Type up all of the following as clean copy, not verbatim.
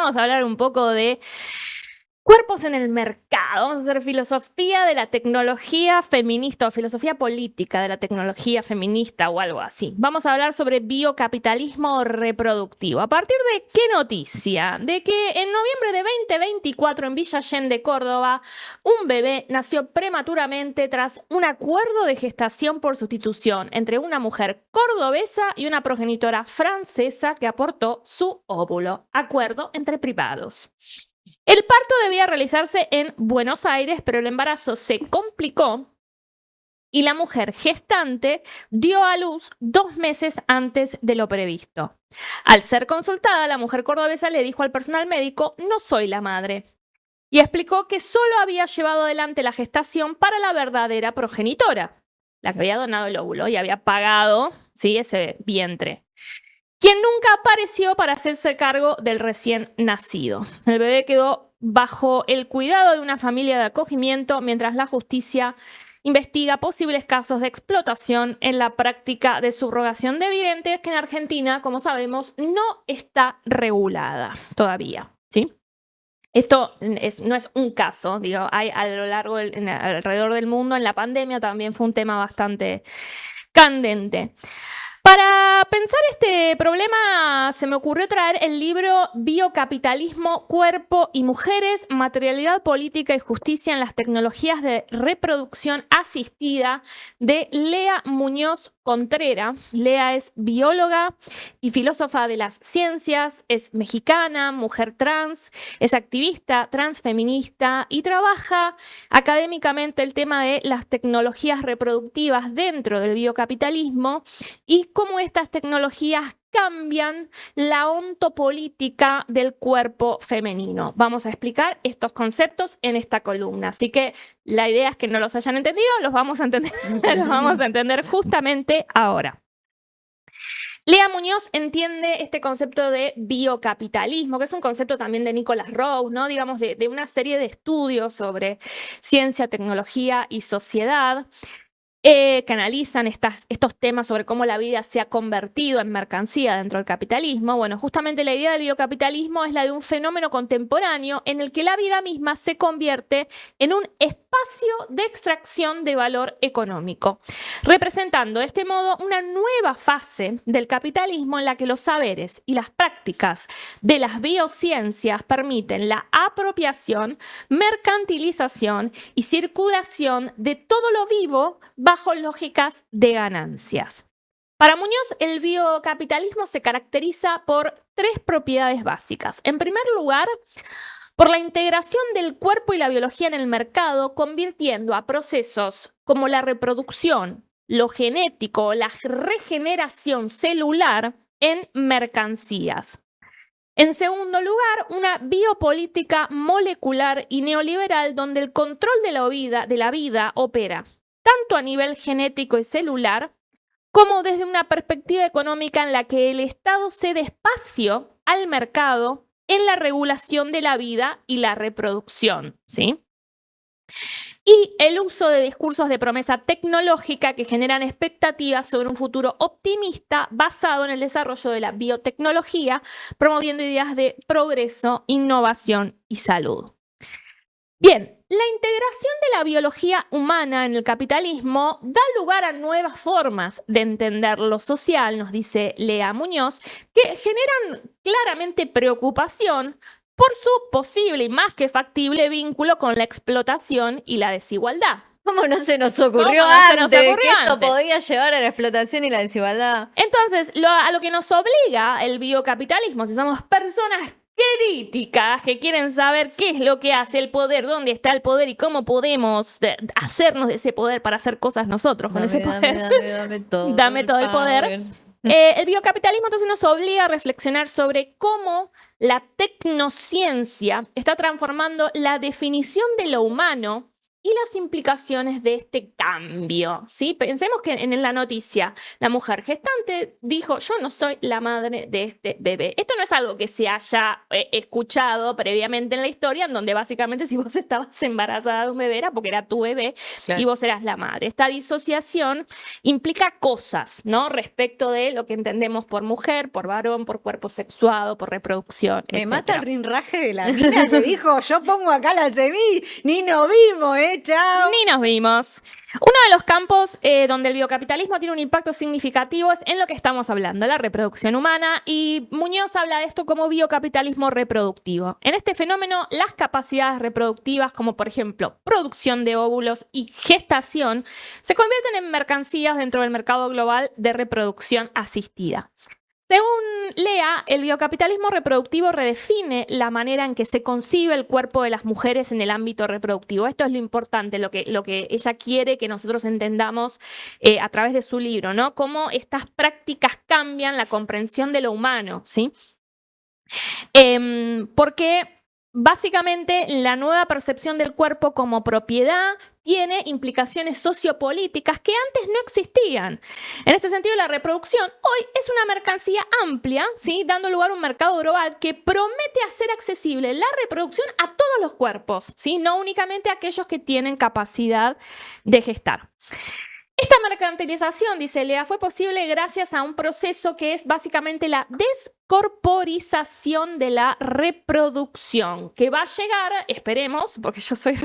vamos a hablar un poco de cuerpos en el mercado. Vamos a hacer filosofía de la tecnología feminista o filosofía política de la tecnología feminista o algo así. Vamos a hablar sobre biocapitalismo reproductivo. ¿A partir de qué noticia? De que en noviembre de 2024 en Villa Allende, Córdoba, un bebé nació prematuramente tras un acuerdo de gestación por sustitución entre una mujer cordobesa y una progenitora francesa que aportó su óvulo. Acuerdo entre privados. El parto debía realizarse en Buenos Aires, pero el embarazo se complicó y la mujer gestante dio a luz 2 meses antes de lo previsto. Al ser consultada, la mujer cordobesa le dijo al personal médico: "No soy la madre", y explicó que solo había llevado adelante la gestación para la verdadera progenitora, la que había donado el óvulo y había pagado, ¿sí?, ese vientre, quien nunca apareció para hacerse cargo del recién nacido. El bebé quedó bajo el cuidado de una familia de acogimiento mientras la justicia investiga posibles casos de explotación en la práctica de subrogación de vientres, que en Argentina, como sabemos, no está regulada todavía, ¿sí? Esto no es un caso, digo, hay a lo largo, alrededor del mundo. En la pandemia también fue un tema bastante candente. Para pensar este problema se me ocurrió traer el libro Biocapitalismo, Cuerpo y Mujeres, Materialidad Política y Justicia en las Tecnologías de Reproducción Asistida, de Lea Muñoz Contrera. Lea es bióloga y filósofa de las ciencias, es mexicana, mujer trans, es activista transfeminista y trabaja académicamente el tema de las tecnologías reproductivas dentro del biocapitalismo y cómo estas tecnologías cambian la ontopolítica del cuerpo femenino. Vamos a explicar estos conceptos en esta columna, así que la idea es que no los hayan entendido, los vamos a entender justamente ahora. Lea Muñoz entiende este concepto de biocapitalismo, que es un concepto también de Nicholas Rowe, ¿no? Digamos, de una serie de estudios sobre ciencia, tecnología y sociedad, que analizan estos temas sobre cómo la vida se ha convertido en mercancía dentro del capitalismo. Bueno, justamente la idea del biocapitalismo es la de un fenómeno contemporáneo en el que la vida misma se convierte en un espacio de extracción de valor económico, representando de este modo una nueva fase del capitalismo en la que los saberes y las prácticas de las biociencias permiten la apropiación, mercantilización y circulación de todo lo vivo bajo lógicas de ganancias. Para Muñoz, el biocapitalismo se caracteriza por 3 propiedades básicas. En primer lugar, por la integración del cuerpo y la biología en el mercado, convirtiendo a procesos como la reproducción, lo genético, la regeneración celular en mercancías. En segundo lugar, una biopolítica molecular y neoliberal donde el control de la vida opera tanto a nivel genético y celular, como desde una perspectiva económica en la que el Estado cede espacio al mercado en la regulación de la vida y la reproducción, ¿sí? Y el uso de discursos de promesa tecnológica que generan expectativas sobre un futuro optimista basado en el desarrollo de la biotecnología, promoviendo ideas de progreso, innovación y salud. Bien, la integración de la biología humana en el capitalismo da lugar a nuevas formas de entender lo social, nos dice Lea Muñoz, que generan claramente preocupación por su posible y más que factible vínculo con la explotación y la desigualdad. ¿Cómo no se nos ocurrió antes que esto podía llevar a la explotación y la desigualdad? Entonces, a lo que nos obliga el biocapitalismo, si somos personas críticas que quieren saber qué es lo que hace el poder, dónde está el poder y cómo podemos hacernos de ese poder para hacer cosas nosotros con ese poder. Dame todo el poder. El biocapitalismo entonces nos obliga a reflexionar sobre cómo la tecnociencia está transformando la definición de lo humano y las implicaciones de este cambio, ¿sí? Pensemos que en la noticia la mujer gestante dijo, yo no soy la madre de este bebé. Esto no es algo que se haya escuchado previamente en la historia, en donde básicamente si vos estabas embarazada de un bebé era porque era tu bebé, claro, y vos eras la madre. Esta disociación implica cosas, ¿no? Respecto de lo que entendemos por mujer, por varón, por cuerpo sexuado, por reproducción, etc. Me mata el rinraje de la mina que dijo, yo pongo acá la semilla, ni nos vimos, chao. Ni nos vimos. Uno de los campos donde el biocapitalismo tiene un impacto significativo es en lo que estamos hablando, la reproducción humana, y Muñoz habla de esto como biocapitalismo reproductivo. En este fenómeno, las capacidades reproductivas, como por ejemplo producción de óvulos y gestación, se convierten en mercancías dentro del mercado global de reproducción asistida. Según Lea, el biocapitalismo reproductivo redefine la manera en que se concibe el cuerpo de las mujeres en el ámbito reproductivo. Esto es lo importante, lo que ella quiere que nosotros entendamos a través de su libro, ¿no? Cómo estas prácticas cambian la comprensión de lo humano, ¿sí? Porque básicamente la nueva percepción del cuerpo como propiedad tiene implicaciones sociopolíticas que antes no existían. En este sentido, la reproducción hoy es una mercancía amplia, ¿sí? Dando lugar a un mercado global que promete hacer accesible la reproducción a todos los cuerpos, ¿sí? No únicamente a aquellos que tienen capacidad de gestar. Esta mercantilización, dice Lea, fue posible gracias a un proceso que es básicamente la descorporización de la reproducción, que va a llegar, esperemos, porque yo soy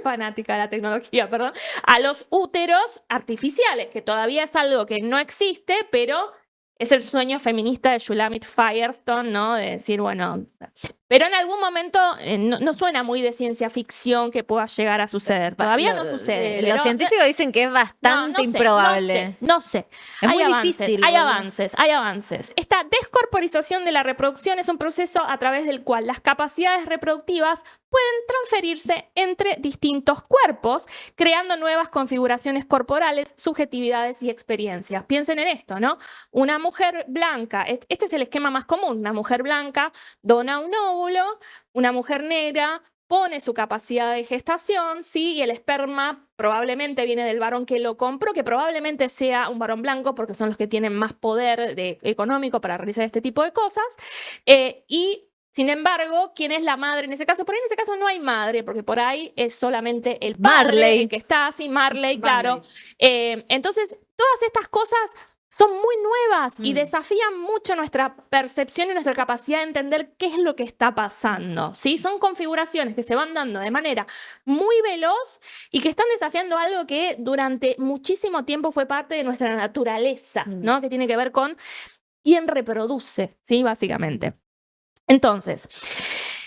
fanática de la tecnología, perdón, a los úteros artificiales, que todavía es algo que no existe, pero es el sueño feminista de Shulamit Firestone, ¿no? De decir, bueno, pero en algún momento no suena muy de ciencia ficción que pueda llegar a suceder. Todavía no sucede. Los científicos dicen que es bastante improbable. No sé. Es muy difícil. Hay avances. Esta descorporización de la reproducción es un proceso a través del cual las capacidades reproductivas pueden transferirse entre distintos cuerpos, creando nuevas configuraciones corporales, subjetividades y experiencias. Piensen en esto, ¿no? Una mujer blanca, este es el esquema más común, una mujer blanca dona un óvulo, una mujer negra pone su capacidad de gestación, ¿sí? Y el esperma probablemente viene del varón que lo compró, que probablemente sea un varón blanco, porque son los que tienen más poder económico para realizar este tipo de cosas, y sin embargo, ¿quién es la madre en ese caso? Por ahí en ese caso no hay madre, porque por ahí es solamente el padre Marley. el que está, sí, Marley, claro. Entonces, todas estas cosas son muy nuevas y desafían mucho nuestra percepción y nuestra capacidad de entender qué es lo que está pasando, ¿sí? Son configuraciones que se van dando de manera muy veloz y que están desafiando algo que durante muchísimo tiempo fue parte de nuestra naturaleza, ¿no? Que tiene que ver con quién reproduce, ¿sí? Básicamente. Entonces,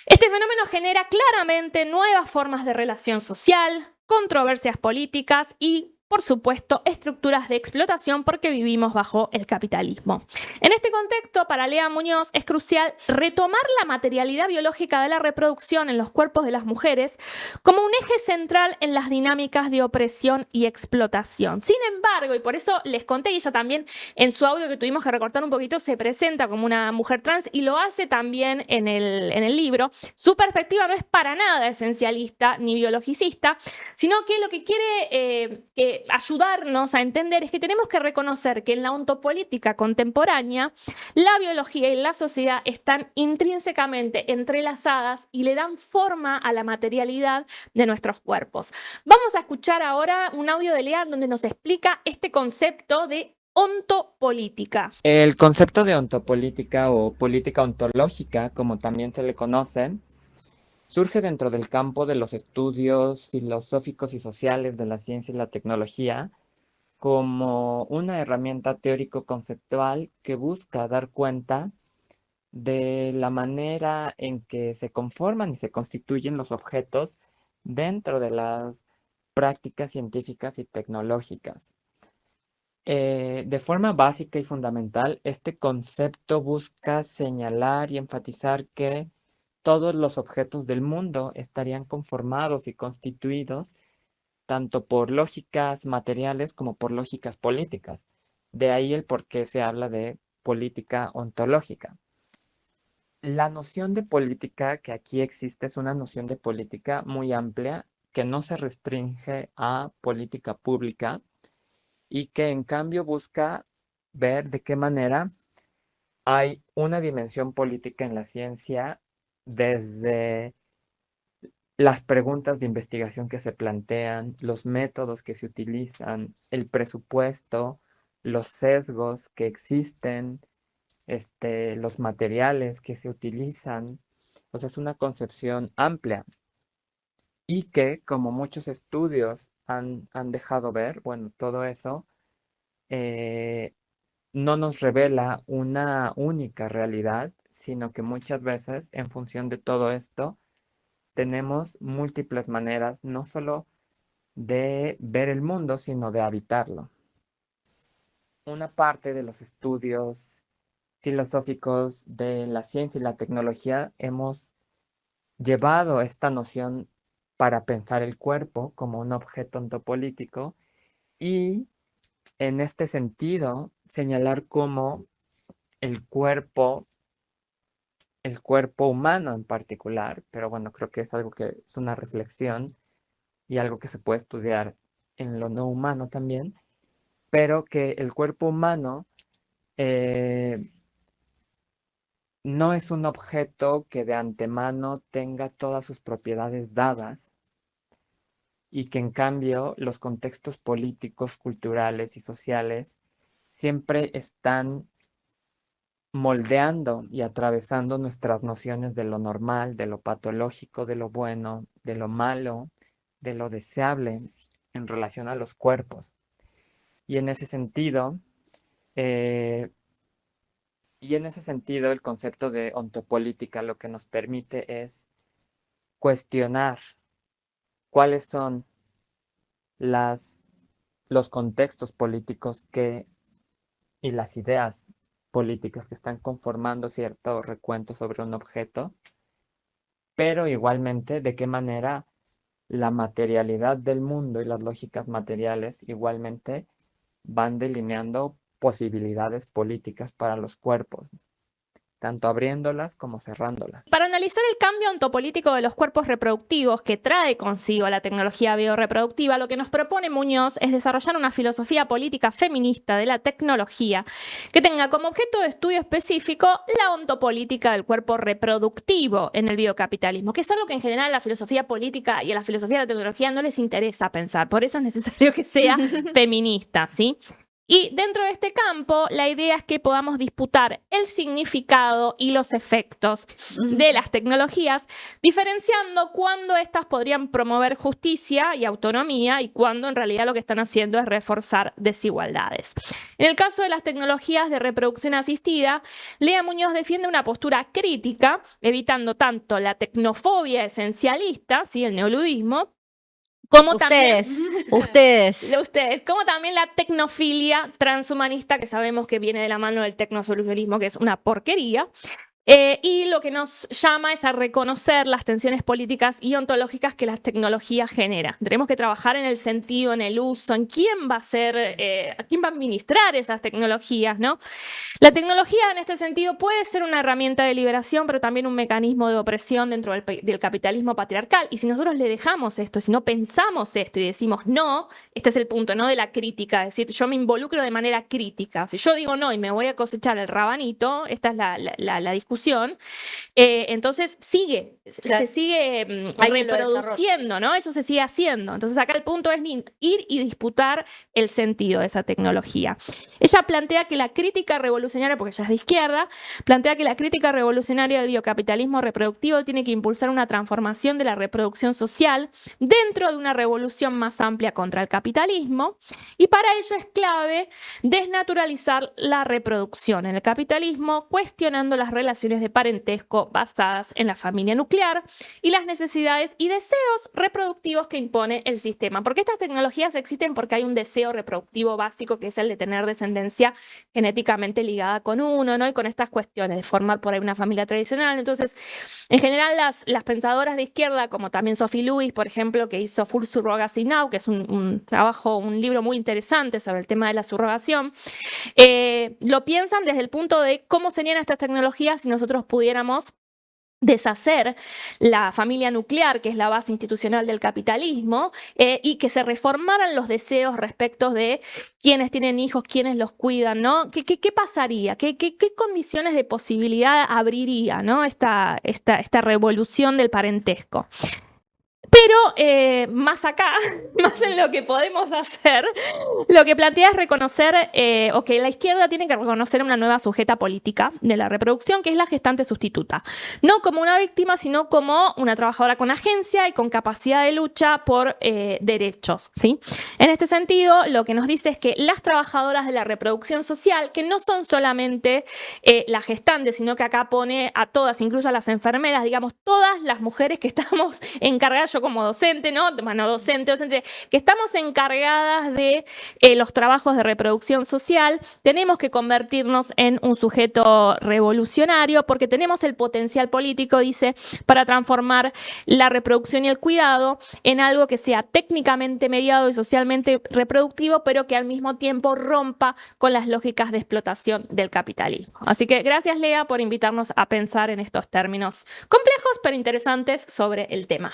este fenómeno genera claramente nuevas formas de relación social, controversias políticas y, por supuesto, estructuras de explotación porque vivimos bajo el capitalismo. En este contexto, para Lea Muñoz, es crucial retomar la materialidad biológica de la reproducción en los cuerpos de las mujeres como un eje central en las dinámicas de opresión y explotación. Sin embargo, y por eso les conté, y ella también en su audio que tuvimos que recortar un poquito, se presenta como una mujer trans y lo hace también en el libro. Su perspectiva no es para nada esencialista ni biologicista, sino que lo que quiere ayudarnos a entender es que tenemos que reconocer que en la ontopolítica contemporánea la biología y la sociedad están intrínsecamente entrelazadas y le dan forma a la materialidad de nuestros cuerpos. Vamos a escuchar ahora un audio de Lea donde nos explica este concepto de ontopolítica. El concepto de ontopolítica o política ontológica, como también se le conoce, surge dentro del campo de los estudios filosóficos y sociales de la ciencia y la tecnología como una herramienta teórico-conceptual que busca dar cuenta de la manera en que se conforman y se constituyen los objetos dentro de las prácticas científicas y tecnológicas. De forma básica y fundamental, este concepto busca señalar y enfatizar que todos los objetos del mundo estarían conformados y constituidos tanto por lógicas materiales como por lógicas políticas. De ahí el por qué se habla de política ontológica. La noción de política que aquí existe es una noción de política muy amplia que no se restringe a política pública y que en cambio busca ver de qué manera hay una dimensión política en la ciencia desde las preguntas de investigación que se plantean, los métodos que se utilizan, el presupuesto, los sesgos que existen, los materiales que se utilizan. O sea, es una concepción amplia y que, como muchos estudios han dejado ver, bueno, todo eso eh, no nos revela una única realidad, sino que muchas veces, en función de todo esto, tenemos múltiples maneras, no solo de ver el mundo, sino de habitarlo. Una parte de los estudios filosóficos de la ciencia y la tecnología hemos llevado esta noción para pensar el cuerpo como un objeto ontopolítico y en este sentido señalar cómo el cuerpo humano en particular, pero bueno, creo que es algo que es una reflexión y algo que se puede estudiar en lo no humano también, pero que el cuerpo humano eh, no es un objeto que de antemano tenga todas sus propiedades dadas y que en cambio los contextos políticos, culturales y sociales siempre están moldeando y atravesando nuestras nociones de lo normal, de lo patológico, de lo bueno, de lo malo, de lo deseable en relación a los cuerpos. Y en ese sentido, eh, el concepto de ontopolítica lo que nos permite es cuestionar cuáles son las, los contextos políticos y las ideas políticas que están conformando cierto recuento sobre un objeto, pero igualmente de qué manera la materialidad del mundo y las lógicas materiales igualmente van delineando posibilidades políticas para los cuerpos, tanto abriéndolas como cerrándolas. Para analizar el cambio ontopolítico de los cuerpos reproductivos que trae consigo la tecnología bioreproductiva, lo que nos propone Muñoz es desarrollar una filosofía política feminista de la tecnología que tenga como objeto de estudio específico la ontopolítica del cuerpo reproductivo en el biocapitalismo, que es algo que en general a la filosofía política y a la filosofía de la tecnología no les interesa pensar, por eso es necesario que sea feminista, ¿sí? Y dentro de este campo, la idea es que podamos disputar el significado y los efectos de las tecnologías, diferenciando cuándo éstas podrían promover justicia y autonomía y cuándo en realidad lo que están haciendo es reforzar desigualdades. En el caso de las tecnologías de reproducción asistida, Lea Muñoz defiende una postura crítica, evitando tanto la tecnofobia esencialista, ¿sí? El neoludismo, como Ustedes, como también la tecnofilia transhumanista, que sabemos que viene de la mano del tecnosolucionismo, que es una porquería. Y lo que nos llama es a reconocer las tensiones políticas y ontológicas que las tecnologías generan. Tenemos que trabajar en el sentido, en el uso, en quién va a ser, a quién va a administrar esas tecnologías, ¿no? La tecnología en este sentido puede ser una herramienta de liberación, pero también un mecanismo de opresión dentro del capitalismo patriarcal. Y si nosotros le dejamos esto, si no pensamos esto y decimos no, este es el punto, ¿no? De la crítica, es decir, yo me involucro de manera crítica. Si yo digo no y me voy a cosechar el rabanito, esta es la discusión, entonces se sigue reproduciendo, ¿no? Eso se sigue haciendo. Entonces acá el punto es ir y disputar el sentido de esa tecnología. Ella plantea que la crítica revolucionaria, porque ella es de izquierda, plantea que la crítica revolucionaria del biocapitalismo reproductivo tiene que impulsar una transformación de la reproducción social dentro de una revolución más amplia contra el capitalismo, y para ello es clave desnaturalizar la reproducción en el capitalismo, cuestionando las relaciones de parentesco basadas en la familia nuclear y las necesidades y deseos reproductivos que impone el sistema. Porque estas tecnologías existen porque hay un deseo reproductivo básico, que es el de tener descendencia genéticamente ligada con uno, ¿no? Y con estas cuestiones de formar por ahí una familia tradicional. Entonces, en general, las pensadoras de izquierda, como también Sophie Lewis, por ejemplo, que hizo Full Surrogacy Now, que es un libro muy interesante sobre el tema de la subrogación, lo piensan desde el punto de cómo serían estas tecnologías si nosotros pudiéramos deshacer la familia nuclear, que es la base institucional del capitalismo, y que se reformaran los deseos respecto de quiénes tienen hijos, quiénes los cuidan, ¿no? ¿Qué pasaría? ¿Qué condiciones de posibilidad abriría, ¿no? esta revolución del parentesco? Pero más acá, más en lo que podemos hacer, lo que plantea es reconocer, o que la izquierda tiene que reconocer una nueva sujeta política de la reproducción, que es la gestante sustituta. No como una víctima, sino como una trabajadora con agencia y con capacidad de lucha por derechos, ¿sí? En este sentido, lo que nos dice es que las trabajadoras de la reproducción social, que no son solamente las gestantes, sino que acá pone a todas, incluso a las enfermeras, digamos, todas las mujeres que estamos encargadas, yo como docente, ¿no? Bueno, docente, que estamos encargadas de los trabajos de reproducción social, tenemos que convertirnos en un sujeto revolucionario porque tenemos el potencial político, dice, para transformar la reproducción y el cuidado en algo que sea técnicamente mediado y socialmente reproductivo, pero que al mismo tiempo rompa con las lógicas de explotación del capitalismo. Así que gracias, Lea, por invitarnos a pensar en estos términos complejos pero interesantes sobre el tema.